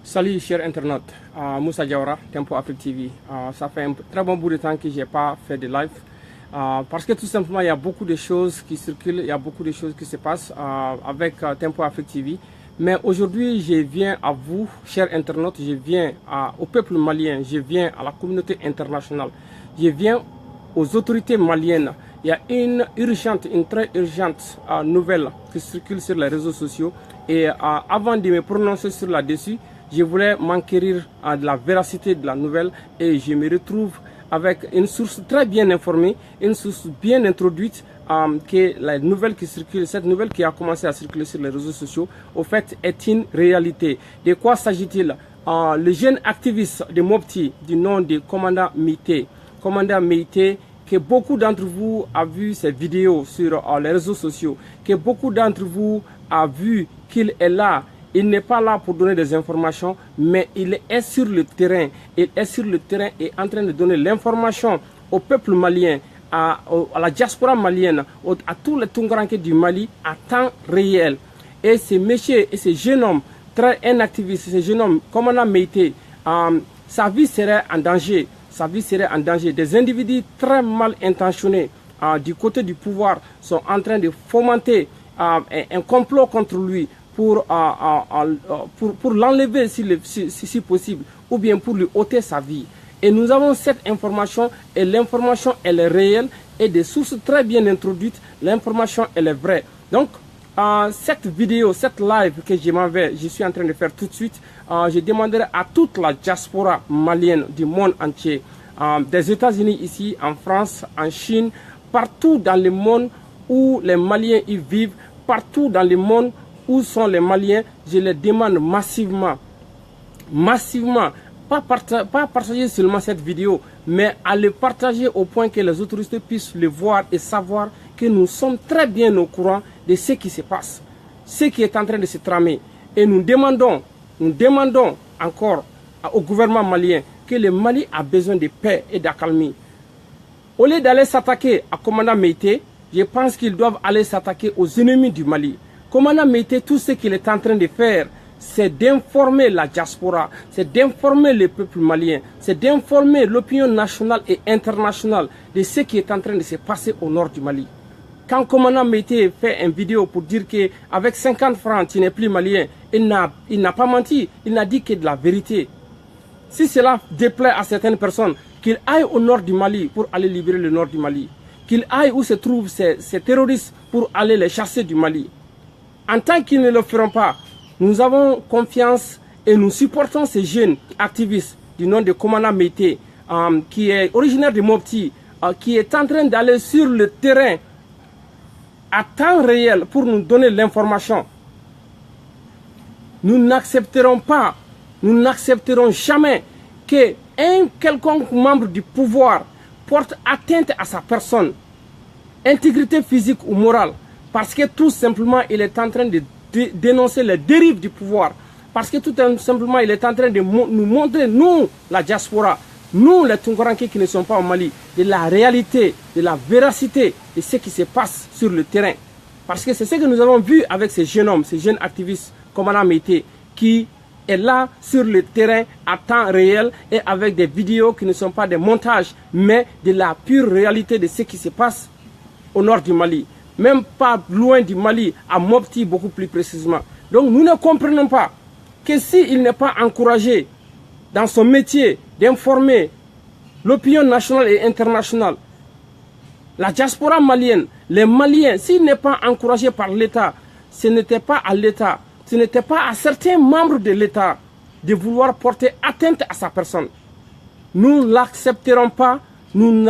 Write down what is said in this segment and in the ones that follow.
Salut chers internautes, Moussa Diawara, Tempo Afrique TV. Ça fait un très bon bout de temps que je n'ai pas fait de live. Parce que tout simplement il y a beaucoup de choses qui circulent, il y a beaucoup de choses qui se passent avec Tempo Afrique TV. Mais aujourd'hui je viens à vous, chers internautes, je viens au peuple malien, je viens à la communauté internationale, je viens aux autorités maliennes. Il y a une très urgente nouvelle qui circule sur les réseaux sociaux. Et avant de me prononcer sur là-dessus, je voulais m'enquérir de la véracité de la nouvelle et je me retrouve avec une source très bien informée, une source bien introduite, que la nouvelle qui circule, cette nouvelle qui a commencé à circuler sur les réseaux sociaux, au fait est une réalité. De quoi s'agit-il? Le jeune activiste de Mopti du nom de commandant Meïté, que beaucoup d'entre vous ont vu ces vidéos sur les réseaux sociaux, que beaucoup d'entre vous ont vu qu'il est là. Il n'est pas là pour donner des informations, mais il est sur le terrain. Il est sur le terrain et en train de donner l'information au peuple malien, à la diaspora malienne, à tous les Tungaranké du Mali à temps réel. Et ce monsieur et ce jeune homme, un activiste, ce jeune homme, commandant Meïté, sa vie serait en danger. Sa vie serait en danger. Des individus très mal intentionnés du côté du pouvoir sont en train de fomenter un complot contre lui pour l'enlever si possible, ou bien pour lui ôter sa vie. Et nous avons cette information, et l'information elle est réelle, et des sources très bien introduites, l'information elle est vraie. Donc, cette vidéo, cette live que je suis en train de faire tout de suite, je demanderai à toute la diaspora malienne du monde entier, des États-Unis ici, en France, en Chine, partout dans le monde où les Maliens y vivent, partout dans le monde où sont les Maliens, je les demande massivement, pas partager seulement cette vidéo, mais à le partager au point que les autorités puissent le voir et savoir que nous sommes très bien au courant de ce qui se passe, ce qui est en train de se tramer. Et nous demandons encore au gouvernement malien que le Mali a besoin de paix et d'accalmie. Au lieu d'aller s'attaquer à commandant Meïté, je pense qu'ils doivent aller s'attaquer aux ennemis du Mali. Commandant Meïté, tout ce qu'il est en train de faire, c'est d'informer la diaspora, c'est d'informer le peuple malien, c'est d'informer l'opinion nationale et internationale de ce qui est en train de se passer au nord du Mali. Quand commandant Meïté fait une vidéo pour dire qu'avec 50 francs, tu n'es plus malien, il n'a pas menti, il n'a dit que de la vérité. Si cela déplaît à certaines personnes, qu'il aille au nord du Mali pour aller libérer le nord du Mali, qu'il aille où se trouvent ces terroristes pour aller les chasser du Mali. En tant qu'ils ne le feront pas, nous avons confiance et nous supportons ces jeunes activistes du nom de commandant Meïté, qui est originaire de Mopti, qui est en train d'aller sur le terrain à temps réel pour nous donner l'information. Nous n'accepterons pas, nous n'accepterons jamais qu'un quelconque membre du pouvoir porte atteinte à sa personne, intégrité physique ou morale, parce que tout simplement il est en train de dénoncer les dérives du pouvoir, parce que tout simplement il est en train de nous montrer, nous, la diaspora, nous les Tungaranké qui ne sont pas au Mali, de la réalité, de la véracité de ce qui se passe sur le terrain. Parce que c'est ce que nous avons vu avec ces jeunes hommes, ces jeunes activistes, commandant Meïté, qui est là sur le terrain à temps réel et avec des vidéos qui ne sont pas des montages, mais de la pure réalité de ce qui se passe au nord du Mali. Même pas loin du Mali, à Mopti beaucoup plus précisément. Donc nous ne comprenons pas que s'il n'est pas encouragé dans son métier d'informer l'opinion nationale et internationale, la diaspora malienne, les Maliens, s'il n'est pas encouragé par l'État, ce n'était pas à l'État, ce n'était pas à certains membres de l'État de vouloir porter atteinte à sa personne. Nous ne l'accepterons pas, nous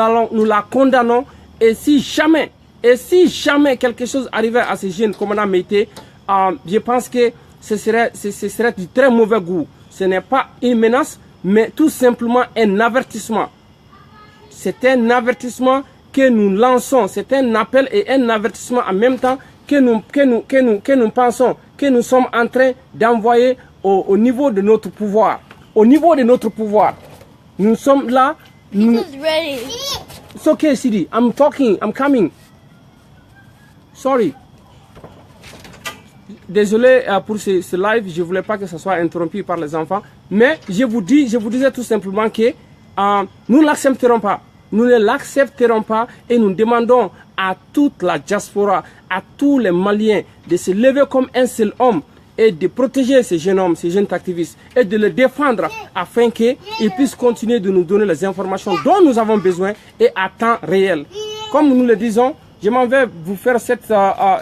la condamnons, et si jamais quelque chose arrivait à ces jeunes commandants Meïté, je pense que ce serait du très mauvais goût. Ce n'est pas une menace, mais tout simplement un avertissement. C'est un avertissement que nous lançons, c'est un appel et un avertissement en même temps que nous pensons, que nous sommes en train d'envoyer au niveau de notre pouvoir. Au niveau de notre pouvoir. Nous sommes là. It's okay, Sidi. I'm talking. I'm coming. Sorry. désolé pour ce live, je ne voulais pas que ce soit interrompu par les enfants, mais je vous disais tout simplement que nous ne l'accepterons pas. Nous ne l'accepterons pas et nous demandons à toute la diaspora, à tous les Maliens de se lever comme un seul homme et de protéger ces jeunes hommes, ces jeunes activistes et de les défendre afin qu'ils puissent continuer de nous donner les informations dont nous avons besoin et à temps réel. Comme nous le disons, je m'en vais vous faire cette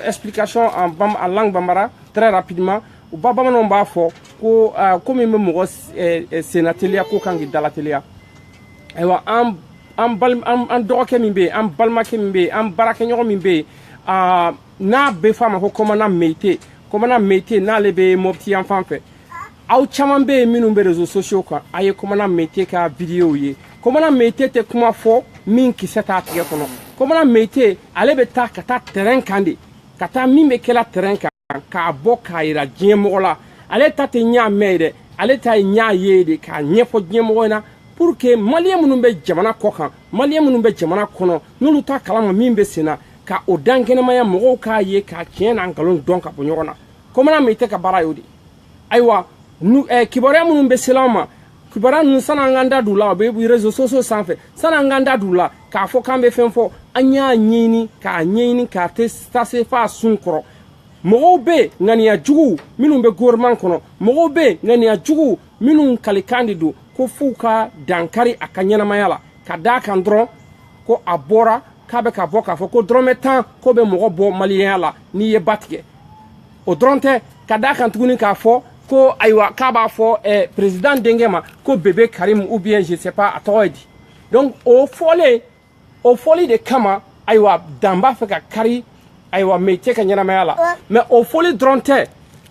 explication en langue bambara très rapidement. Baba non ba fo ko comme me mo sénatelia ko kangi dalatelia. Ewa am doke mimbe am balma kembe am baraka nyogo mimbe na be fama ko komana meite na lebe mopti enfant fait aw chaman be minu be réseaux sociaux ka aye komana meite ka vidéo ye komana meite te kuma fo min ki seta tige kono komana meite ale be ta kata terrain kandi kata mimbe kela terrain ka boka ira diemola ale ta te nya mede ale ta nya yede ka nyefo diemola na pour que malien munun be jamana kokan malien munun be jamana kono nulu ta kalama mimbe sena ka o dankenema mogo ka ye ka kien an galon don ka bonyona komana meite ka bara yodi aywa nu kibara munun be selama kibara nu sana nganda dula be réseaux sociaux sanfe sana nganda dula ka fo kambe fenfo anya nyini ka te stase fa sunkro mogo be ngani ya jugu minun be gouvernement kono mogo be ngani ya jugu minun kalikandidu ko fuka dankari akanyana mayala kada kan dron ko abora kabe ka boka fo ko drome tan ko be mogo bo malien la ni ye batike o dronte kada kan tuguni ka fo ko aywa kaba fo président dengema ko bébé Karim ou bien je sais pas atoidi donc o foli de kama aywa damba fe ka kari aywa meite ka nyana mayala mais o foli dronte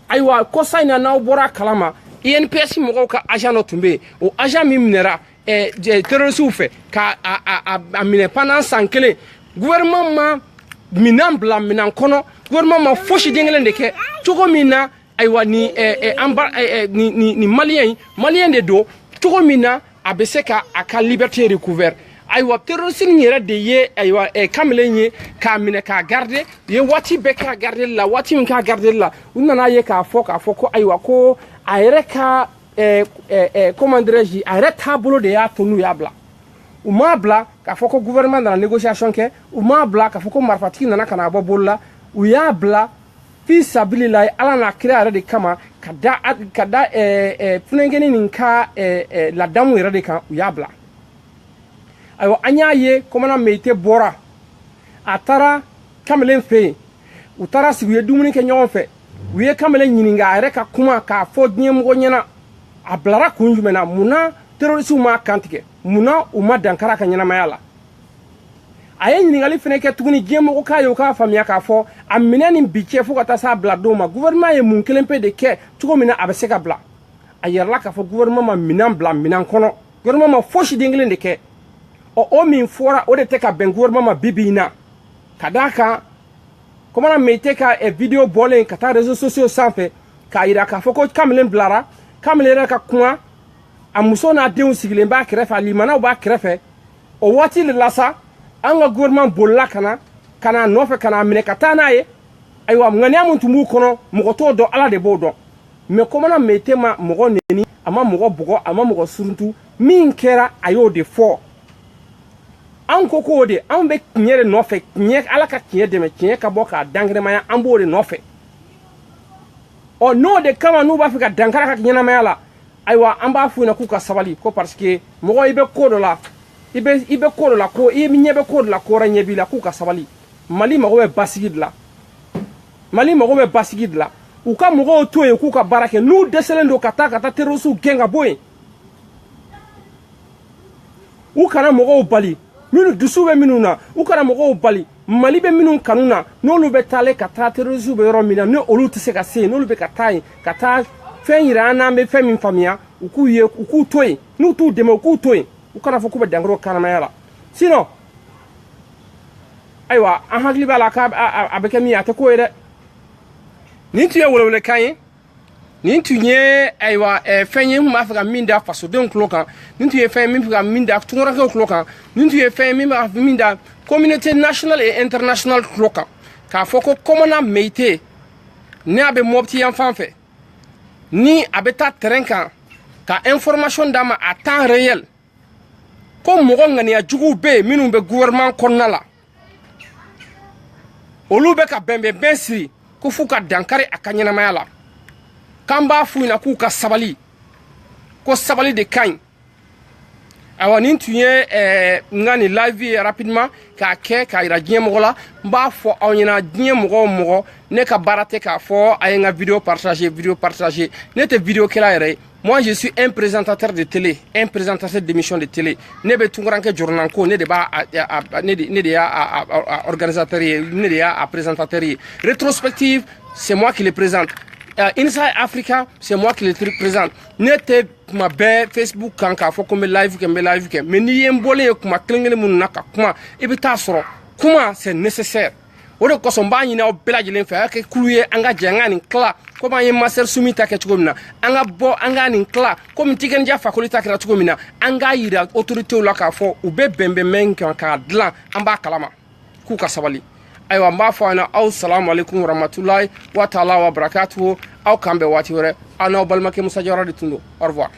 aywa ko sayna na bora kalama INPS mogo ka agent no tumbe o agent mi minera terrorisme fait ka a mine pendant sankele gouvernement ma minan bla minan kono gouvernement ma foshi dengelen de ke togo mina aywa ni ni malien de do togo mina abese ka aka liberté recouvert aywa terrorisme nyere de ye aywa kamlenye ka mine ka garder ye wati be ka garder la wati min ka garder la unana ye ka fo ko aywa ko ayreka comment dirais-je ayreta bolo de ya tonu ya bla ou mabla ka foko gouvernement dans la négociation ke ou mabla ka foko marfati nana kana bobola ou ya bla fi sabilillah ala na kira de kama kada funengeni ninka la damu ira de kan ou ya bla ayo anyaye komana meite bora atara kamelen fe utara sibuye dumuni ke nyon fe wiye kamelen nyininga areka kuma ka fo nyemgo nyana ablara kunjumena muna terroriste ma kantike muna uma dankara ka nyana mayala ayen nyingali fene ke tuguni jemo ka yo ka famia ka fo amina ni biche fo kata sa bla do ma gouvernement ye mun kelempe de ke tugo mina abeseka bla ayerla ka fo gouvernement ma minan bla minan kono gouvernement ma foshi dinglen de ke o min fora o de te ka ben gouvernement ma bibina kadaka comment on mettait ka vidéo bolé kata réseaux sociaux sanfe ka ira ka fo ko kamelen blara kamelen ka kuma amuso na deun sigilen ba krefa limana ba krefe o wati le lasa anga gouvernement bolla kana nofe kana mine kata naye aywa ngani amuntu mu kono mo to do ala de bodo mais comment on mettait ma mo neni ama mo bugo ama mo suruntu min kera ayo de fo an koko de an be kinyere nofe kinye ala ka kinye de me kinye ka boka dangre maya an bo de nofe o no de kama nu ba fika dankara ka kinye na mayala aywa an ba fu na ku ka sabali ko parce que mo ibe kodo la ibe kodo la ko ibe nyebe kodo la ko ranye bi la ku ka sabali mali mo be basigid la u ka mo to e ku ka barake nu deselendo kata terosu genga boy u kana mo bali minu dusube minuna u kana mo bali mali be minun kanuna nolu be tale kata terosu be ro mina no olu tse ka se nolu be kata fen yira na be fe min famia u ku toy nu tu de mo ku toy u kana fo ku be dangro kana mayala sino aywa an hakli bala ka abeke mi ate ko ede ni tu ye wolole kan ni tu nye aywa fenye mu afika minda faso don klokan ni tu ye fen mi afika minda tungora ko klokan ni tu ye fen mi afika minda communauté nationale et internationale klokan ka foko komona meite ni a bɛ mɔbiti yan fan fɛ ni a bɛ taa terrain kan ka information d'a ma à temps réel ko mɔgɔ ŋaniya juguw bɛ yen minnu bɛ gouvernement kɔnɔna la olu bɛ ka bɛnbɛnbɛn siri ko f'u ka dankari a ka ɲɛnamaya la k'an b'a f'u ɲɛna k'u ka sabali ko sabali de ka ɲi awa nin tun ye n ka nin live ye rapidement k'a kɛ k'a yira diɲɛ mɔgɔ la n b'a fɔ aw ɲɛna diɲɛ mɔgɔ o mɔgɔ ne ka baara tɛ k'a fɔ a ye n ka vidéo partager ne tɛ vidéo kɛla yɛrɛ ye moi je suis un présentateur de télé un présentateur d'émission de télé ne bɛ Tunkaranke Jɔrɔnanko ne de b'a ne de y'a organisateur ye ne de y'a présentateur ye rétrospective c'est moi qui le présente Inside Africa, c'est moi qui le présente. N'était ma belle Facebook quand il faut qu'on me live, mais n'y a pas de kuma klingele munaka kuma ibita soro kuma c'est nécessaire. Odo ko so mba nyina o bela jelen fa ke kuluye anga janga ni kla ko ma yema ser sumita ke tugomina anga bo anga ni kla ko mtigen ja fakulita ke tugomina anga yira autorité la ka fo ube bembe men ka dlan amba kalama ku ka sabali aywa mba fo ana aw assalamu alaikum warahmatullahi wa ta'ala wa barakatuh aw kambe wati wore ana balmake musa jawara de tundo au revoir.